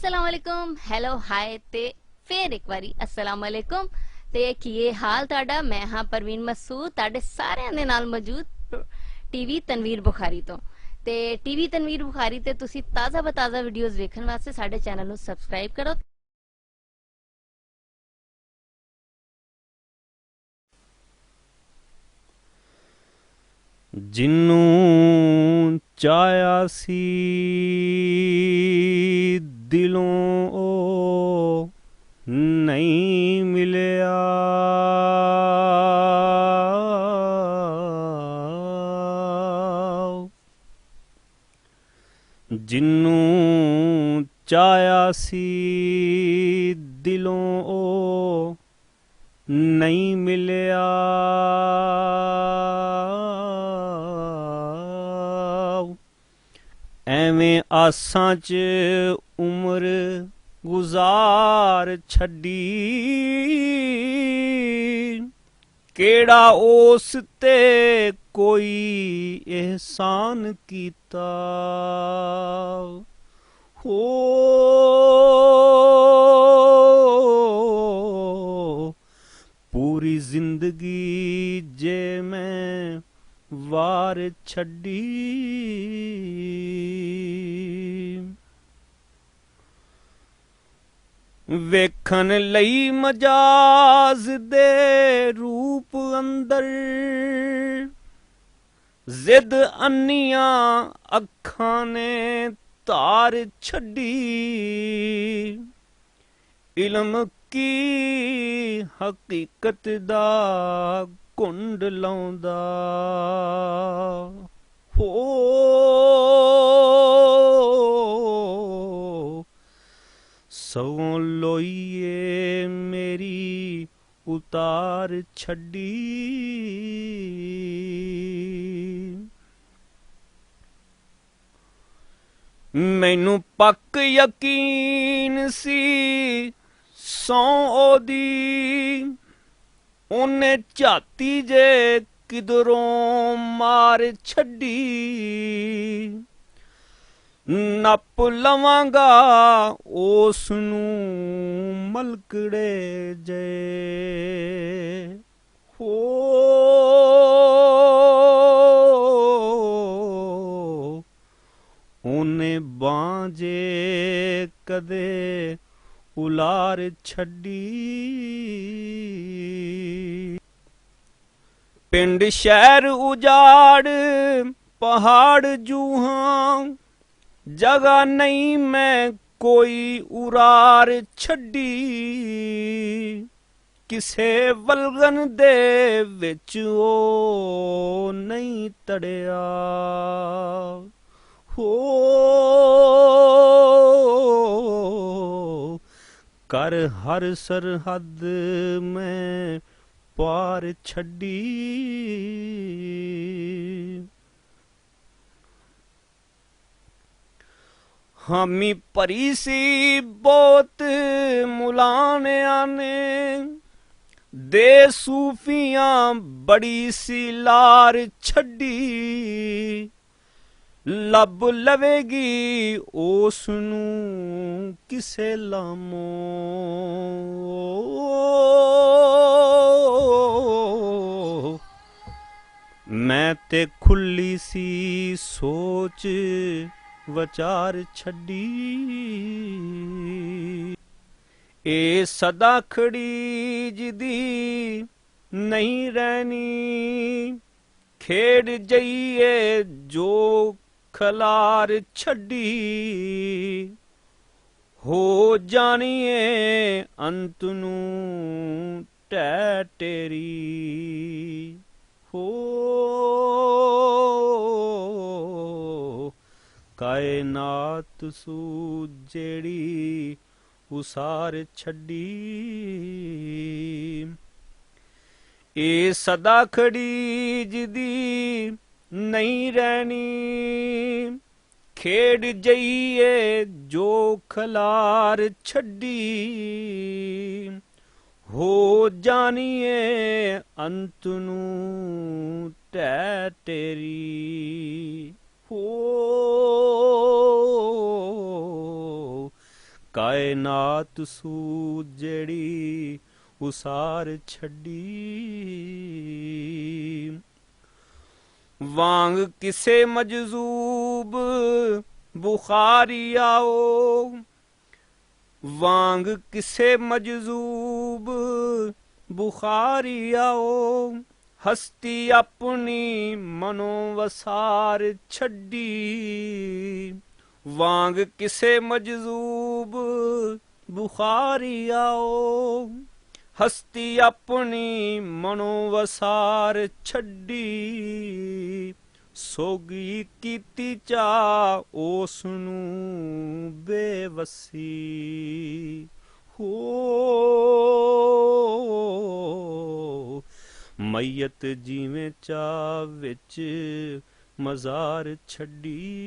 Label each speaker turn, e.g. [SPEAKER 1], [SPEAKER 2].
[SPEAKER 1] अस्सलाम वालेकुम hello hi ते फिर एक बारी अस्सलाम वालेकुम ते की हाल ताड़ा। मैं हाँ परवीन मसूद ताड़े सारे दे नाल मौजूद टीवी तनवीर बुखारी तो ते टीवी तनवीर बुखारी ते तुसी ताज़ा बताज़ा वीडियोस वेखण वास्ते साडे चैनल नु सब्सक्राइब करो।
[SPEAKER 2] जिन्नू चाया सी दिलों ओ नहीं मिलिया, जिन्नू चाया सी दिलों ओ नहीं मिलिया, ਐਵੇਂ ਆਸਾਂ 'ਚ ਉਮਰ ਗੁਜ਼ਾਰ ਛੱਡੀ, ਕਿਹੜਾ ਉਸ ਤੇ ਕੋਈ ਇਹਸਾਨ ਕੀਤਾ। ਹੋ ਪੂਰੀ ਜ਼ਿੰਦਗੀ ਜੇ ਮੈਂ ਵਾਰ ਛੱਡੀ, ਵੇਖਣ ਲਈ ਮਜਾਜ਼ ਦੇ ਰੂਪ ਅੰਦਰ ਜ਼ਿੱਦ ਅੰਨੀਆਂ ਅੱਖਾਂ ਨੇ ਧਾਰ ਛੱਡੀ। ਇਲਮ ਕੀ ਹਕੀਕਤ ਦਾ ਘੁੰਡ ਲਾਉਂਦਾ, ਹੋ ਸਗੋਂ ਲੋਈਏ ਮੇਰੀ ਉਤਾਰ ਛੱਡੀ। ਮੈਨੂੰ ਪੱਕ ਯਕੀਨ ਸੀ ਸੌਂ ਉਹਦੀ, ਉਹਨੇ ਝਾਤੀ ਜੇ ਕਿਧਰੋਂ ਮਾਰ ਛੱਡੀ। ਨੱਪ ਲਵਾਂਗਾ ਉਸ ਨੂੰ ਮਲਕੜੇ ਜੇ, ਹੋ ਉਹਨੇ ਬਾਂਹ ਜੇ ਕਦੇ ਉਲਾਰ ਛੱਡੀ। ਪਿੰਡ ਸ਼ਹਿਰ ਉਜਾੜ ਪਹਾੜ ਜੂਹਾਂ, ਜਗ੍ਹਾ ਨਹੀਂ ਮੈਂ ਕੋਈ ਉਰਾਰ ਛੱਡੀ। ਕਿਸੇ ਵਲਗਨ ਦੇ ਵਿੱਚ ਉਹ ਨਹੀਂ ਤੜਿਆ, ਹੋ ਕਰ ਹਰ ਸਰਹੱਦ ਮੈਂ ਪਾਰ ਛੱਡੀ। ਹਾਮੀ ਭਰੀ ਸੀ ਬਹੁਤ ਮੁਲਾਣਿਆਂ ਨੇ, ਦੇ ਸੂਫੀਆਂ ਬੜੀ ਸੀ ਲਾਰ ਛੱਡੀ। ਲੱਭ ਲਵੇਗੀ ਉਸ ਨੂੰ ਕਿਸੇ ਲਾਮੋਂ, ਮੈਂ ਤੇ ਖੁੱਲੀ ਸੀ ਸੋਚ ਵਿਚਾਰ ਛੱਡੀ। ਇਹ ਸਦਾ ਖੜੀ ਜਿਹਦੀ ਨਹੀਂ ਰਹਿਣੀ, ਖੇਡ ਜਈਏ ਜੋ ਖਲਾਰ ਛੱਡੀ। ਹੋ ਜਾਣੀਏ ਅੰਤ ਨੂੰ ਢਹਿ ਢੇਰੀ, ਹੋ ਕਾਇਨਾਤ ਸੂ ਜਿਹੜੀ ਉਸਾਰ ਛੱਡੀ। ਇਹ ਸਦਾ ਖੜੀ ਜਿਹਦੀ ਨਹੀਂ ਰਹਿਣੀ, ਖੇਡ ਜਈਏ ਜੋ ਖਲਾਰ ਛੱਡੀ। ਹੋ ਜਾਣੀਏ ਅੰਤ ਨੂੰ ਢਹਿ ਢੇਰੀ, ਹੋ ਕਾਇਨਾਤ ਸੂਝ ਜਿਹੜੀ ਉਸਾਰ ਛੱਡੀ। ਵਾਂਗ ਕਿਸੇ ਮਜਜ਼ੂਬ ਬੁਖਾਰੀ ਆਓ, ਵਾਂਗ ਕਿਸੇ ਮਜਜ਼ੂਬ ਬੁਖਾਰੀ ਆਓ, ਹਸਤੀ ਆਪਣੀ ਮਨੋ ਵਸਾਰ ਛੱਡੀ। ਵਾਂਗ ਕਿਸੇ ਮਜਜ਼ੂਬ ਬੁਖਾਰੀ ਆਓ, ਹਸਤੀ ਆਪਣੀ ਮਨੋ ਵਸਾਰ ਛੱਡੀ। ਸੋਗੀ ਕੀਤੀ ਚਾ ਉਸ ਨੂੰ ਬੇਵਸੀ ਹੋ। ਮਈਤ ਜਿਵੇਂ ਚਾ ਵਿੱਚ ਮਜ਼ਾਰ ਛੱਡੀ।